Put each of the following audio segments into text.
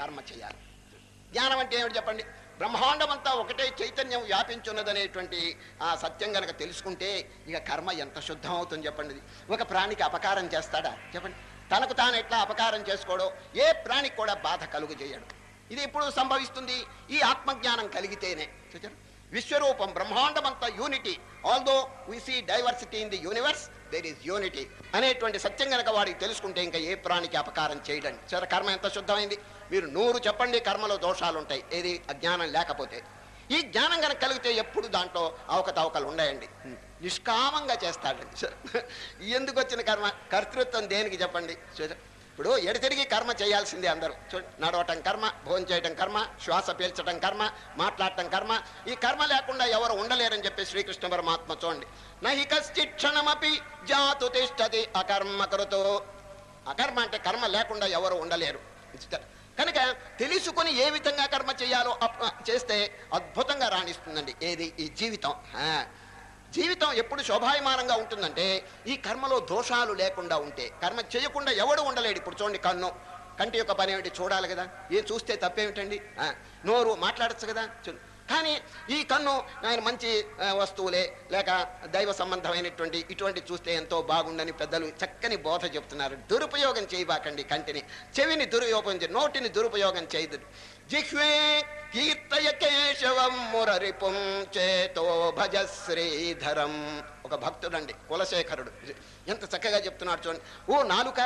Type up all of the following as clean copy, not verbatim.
కర్మ చేయాలి. జ్ఞానం అంటే ఏమిటి చెప్పండి? బ్రహ్మాండమంతా ఒకటే చైతన్యం వ్యాపించున్నదనేటువంటి ఆ సత్యం గనక తెలుసుకుంటే ఇక కర్మ ఎంత శుద్ధం అవుతుంది చెప్పండి. ఒక ప్రాణికి అపకారం చేస్తాడా చెప్పండి? తనకు తాను ఎట్లా అపకారం చేసుకోవడం, ఏ ప్రాణికి కూడా బాధ కలుగు చేయడు. ఇది ఎప్పుడు సంభవిస్తుంది? ఈ ఆత్మజ్ఞానం కలిగితేనే. చూచారు, విశ్వరూపం బ్రహ్మాండమంతా unity. Although we see diversity in the universe, there is unity అనేటువంటి సత్యం గనక వాడికి తెలుసుకుంటే ఇంకా ఏ ప్రాణికి అపకారం చేయడండి. సరే, కర్మ ఎంత శుద్ధమైంది? మీరు 100 చెప్పండి, కర్మలో దోషాలు ఉంటాయి. ఏది? అజ్ఞానం లేకపోతే. ఈ జ్ఞానం కనుక కలిగితే ఎప్పుడు దాంట్లో అవకతవకలు ఉన్నాయండి. నిష్కామంగా చేస్తాడండి. ఎందుకు వచ్చిన కర్మ? కర్తృత్వం దేనికి చెప్పండి? ఇప్పుడు ఎడతిరిగి కర్మ చేయాల్సిందే అందరూ. నడవటం కర్మ, భోజనం చేయటం కర్మ, శ్వాస పీల్చడం కర్మ, మాట్లాడటం కర్మ. ఈ కర్మ లేకుండా ఎవరు ఉండలేరని చెప్పి శ్రీకృష్ణ పరమాత్మ చూడండి. నహి కశ్చిత్ క్షణమపి జాతు తిష్టతి అకర్మ కృతో. అకర్మ అంటే కర్మ లేకుండా ఎవరు ఉండలేరు. కనుక తెలుసుకొని ఏ విధంగా కర్మ చేయాలో చేస్తే అద్భుతంగా రాణిస్తుందండి. ఏది? ఈ జీవితం. జీవితం ఎప్పుడు శోభాయమానంగా ఉంటుందంటే ఈ కర్మలో దోషాలు లేకుండా ఉంటే. కర్మ చేయకుండా ఎవడు ఉండలేడు. ఇప్పుడు చూడండి, కన్ను, కంటి యొక్క పని ఏమిటి? చూడాలి కదా. ఏం చూస్తే తప్పేమిటండి? నోరు మాట్లాడచ్చు కదా. కానీ ఈ కన్ను ఆయన మంచి వస్తువులే లేక దైవ సంబంధమైనటువంటి ఇటువంటి చూస్తే ఎంతో బాగుండని పెద్దలు చక్కని బోధ చెప్తున్నారు. దురుపయోగం చేయబాకండి కంటిని, చెవిని దురుపయోగం చేయ, నోటిని దురుపయోగం చేయదు. జిహ్వే కీర్తయ కేశవం మురరిపుం చేతో భజ శ్రీధరం. ఒక భక్తుడండి, కులశేఖరుడు, ఎంత చక్కగా చెప్తున్నాడు చూడండి. ఓ నాలుక,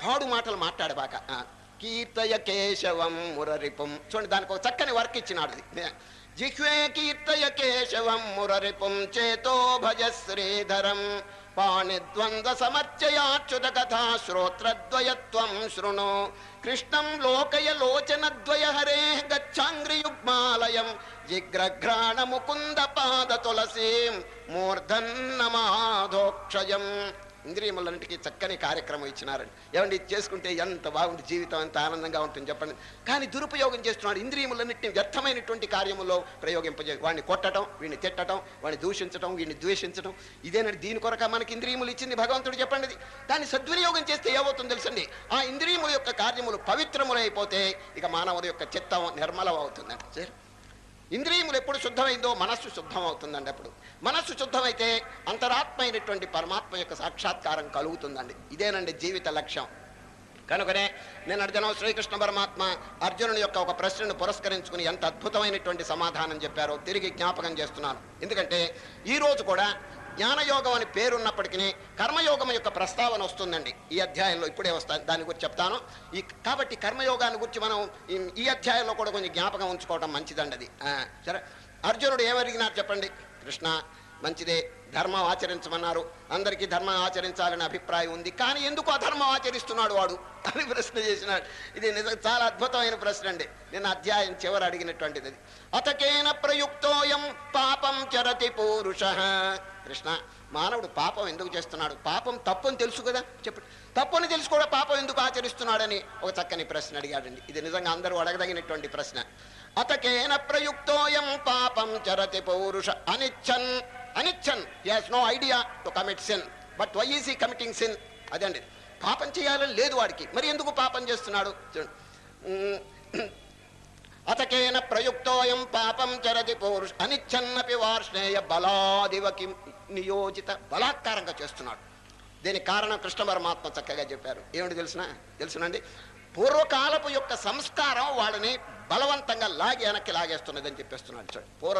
పాడు మాటలు మాట్లాడబాక, కీర్తయ కేశవం మురరిపుం. చూడండి, దానికి ఒక చక్కని వర్క్ ఇచ్చినాడు. జిహ్వే కీర్తయ కేశవం మురరిపుం చేతో భజ శ్రీధరం. పాణిద్వంద్వ సమర్చయాచ్యుత కథా శ్రోత్రద్వయత్వం శృణు. కృష్ణం లోకయ లోచనద్వయ హరే గచ్చాంగ్రియుగ్మాలయం. జిగ్రఘ్రాణ ముకుంద పాద తులసీం మూర్ధన్నమాధోక్షయం. ఇంద్రియములన్నిటికీ చక్కని కార్యక్రమం ఇచ్చినారండి. ఏమండి, ఇది చేసుకుంటే ఎంత బాగుంది, జీవితం ఎంత ఆనందంగా ఉంటుంది చెప్పండి. కానీ దురుపయోగం చేస్తున్నాడు. ఇంద్రియములన్నింటినీ వ్యర్థమైనటువంటి కార్యములో ప్రయోగింపజే, వాడిని కొట్టడం, వీడిని తిట్టడం, వాడిని దూషించడం, వీడిని ద్వేషించడం. ఇదేనండి దీని కొరక మనకి ఇంద్రియములు ఇచ్చింది భగవంతుడు చెప్పండి. దాన్ని సద్వినియోగం చేస్తే ఏమవుతుందో తెలుసండి. ఆ ఇంద్రియముల యొక్క కార్యములు పవిత్రములైపోతే ఇక మానవుడి యొక్క చిత్తం నిర్మలం అవుతుందండి. సరే, ఇంద్రియములు ఎప్పుడు శుద్ధమైందో మనస్సు శుద్ధం అవుతుందండి. అప్పుడు మనస్సు శుద్ధమైతే అంతరాత్మ అయినటువంటి పరమాత్మ యొక్క సాక్షాత్కారం కలుగుతుందండి. ఇదేనండి జీవిత లక్ష్యం. కనుకనే నేను అర్జున శ్రీకృష్ణ పరమాత్మ అర్జునుని యొక్క ఒక ప్రశ్నను పురస్కరించుకుని ఎంత అద్భుతమైనటువంటి సమాధానం చెప్పారో తిరిగి జ్ఞాపకం చేస్తున్నాను. ఎందుకంటే ఈరోజు కూడా జ్ఞానయోగం అని పేరున్నప్పటికీ కర్మయోగం యొక్క ప్రస్తావన వస్తుందండి ఈ అధ్యాయంలో. ఇప్పుడే వస్తాను, దాని గురించి చెప్తాను. కాబట్టి కర్మయోగాన్ని గురించి మనం ఈ అధ్యాయంలో కూడా కొంచెం జ్ఞాపకం ఉంచుకోవడం మంచిదండి. అది సరే, అర్జునుడు ఏమడిగినారు చెప్పండి? కృష్ణ, మంచిదే, ధర్మం ఆచరించమన్నారు, అందరికీ ధర్మం ఆచరించాలని అభిప్రాయం ఉంది, కానీ ఎందుకు అధర్మం ఆచరిస్తున్నాడు వాడు అని ప్రశ్న చేసినాడు. ఇది నిజంగా చాలా అద్భుతమైన ప్రశ్న అండి. నేను అధ్యాయం చివరి అడిగినటువంటిది అది. అతకేన ప్రయుక్తోయం పాపం చరతి పూరుష. కృష్ణ, మానవుడు పాపం ఎందుకు చేస్తున్నాడు? పాపం తప్పని తెలుసు కదా, చెప్పండి. తప్పుని తెలుసు కూడా పాపం ఎందుకు ఆచరిస్తున్నాడని ఒక చక్కని ప్రశ్న అడిగాడండి. ఇది నిజంగా అందరూ అడగదగినటువంటి ప్రశ్న. అతకేన ప్రయుక్తోయం పాపం చరతి పౌరుష అనిచ్చన్. అనిచ్చన్, he has no idea to commit sin, but why is he committing sin? అదండి, పాపం చేయాలని లేదు వాడికి, మరి ఎందుకు పాపం చేస్తున్నాడు? అతకేన ప్రయుక్తోయం పాపం చరతి పౌరుష అనిచ్చన్నపి వార్ష్ణేయ బలాదివకి నియోజిత. బలాత్కారంగా చేస్తున్నాడు. దీనికి కారణం కృష్ణ పరమాత్మ చక్కగా చెప్పారు. ఏమిటి తెలుసునండి? పూర్వకాలపు యొక్క సంస్కారం వాళ్ళని బలవంతంగా వెనక్కి లాగేస్తున్నదని చెప్పేస్తున్నాడు. చూడండి, పూర్వ